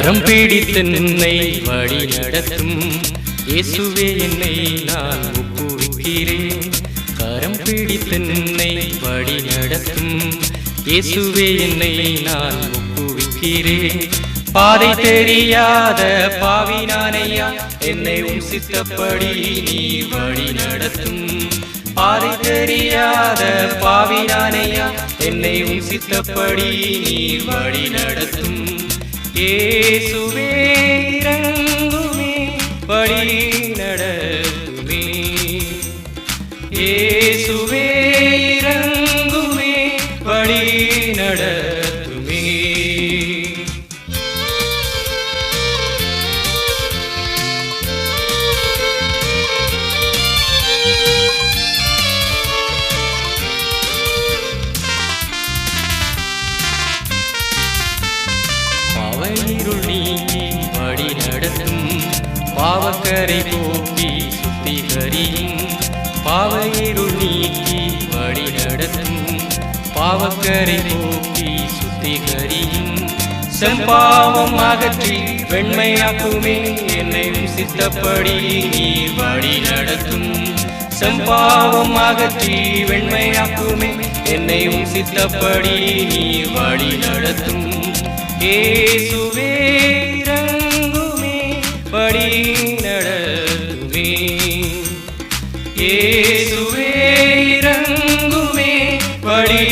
கரம் பிடித்தென்னை வழி நடத்தும் இயேசுவே என்னை நான் ஒப்புவிக்கிறேன். கரம் பிடித்தென்னை வழி நடத்தும் இயேசுவே என்னை நான் ஒப்புவிக்கிறேன். பாதை தெரியாத பாவி நானையா, என்னை உம் சித்தப்படி நீ வழி நடத்தும். பாதை தெரியாத பாவி நானையா, என்னை உம் சித்தப்படி நீ வழி நடத்தும். இயேசுவே இறங்குமே வழி நடத்துமே. இயேசுவே இறங்குமே வழி நடத்துமே. பாவயிருள் நீங்கி வழி நடத்தும், பாவக்கரை போக்கி சுத்திகரியும். பாவயிருள் நீக்கி வழி நடத்தும், பாவக்கரை போக்கி சுத்திகரியும். செம்பாவம் அகற்றி வெண்மையாக்குமே, என்னை சித்தப்படி நீ வழி நடத்தும். செம்பாவம் அகற்றி வெண்மையாக்குமே, என்னை சித்தப்படி நீ வழி நடத்தும். இயேசுவே இறங்குமே வழி நடத்துமே. இயேசுவே இறங்குமே வழி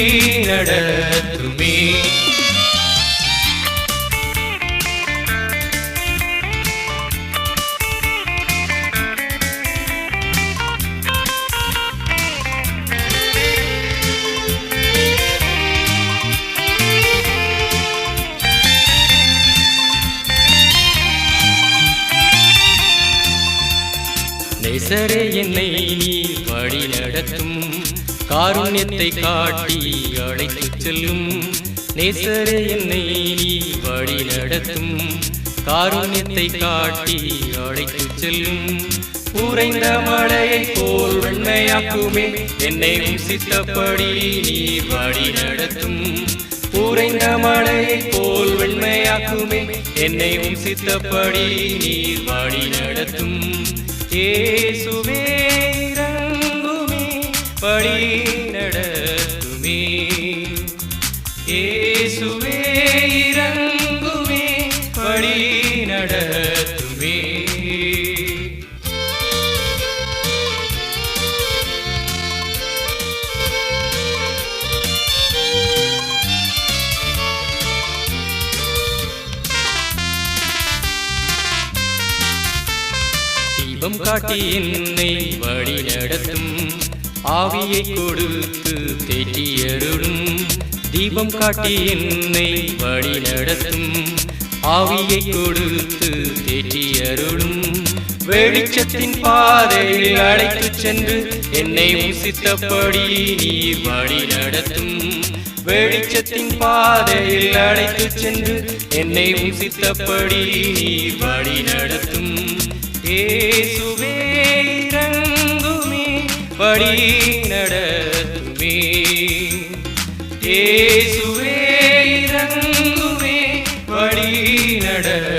நடத்துமே. நேசரே என்னை நீ வழி நடத்தும், காருண்யத்தை காட்டி அழைத்துச் செல்லும். நேசரே என்னை நீ வழி நடத்தும், காருண்யத்தை காட்டி அழைத்துச் செல்லும். உறைந்த மழையை போல் வெண்மையாக்குமே, என்னை சித்தப்படி நீ வழி நடத்தும். உறைந்த மழையை போல் வெண்மையாக்குமே, என்னை சித்தப்படி நீ வழி நடத்தும். இயேசுவே இறங்குமே வழி நடத்துமே. இயேசுவே இறங்குமே வழி நடத்துமே. தீபம் காட்டி என்னை வழி நடத்தும், ஆவியை கொடுத்து தேற்றியருளும். தீபம் காட்டி என்னை வழி நடத்தும், ஆவியை கொடுத்து தேற்றியருளும். வெளிச்சத்தின் பாதையில் அழைத்துச் சென்று என்னை சித்தப்படி நீ வழி நடத்தும். வெளிச்சத்தின் பாதையில் அழைத்துச் சென்று என்னை சித்தப்படி நீ வழி நடத்தும். இயேசுவே இறங்குமே வழி நடத்துமே. இயேசுவே இறங்குமே வழி நடத்துமே.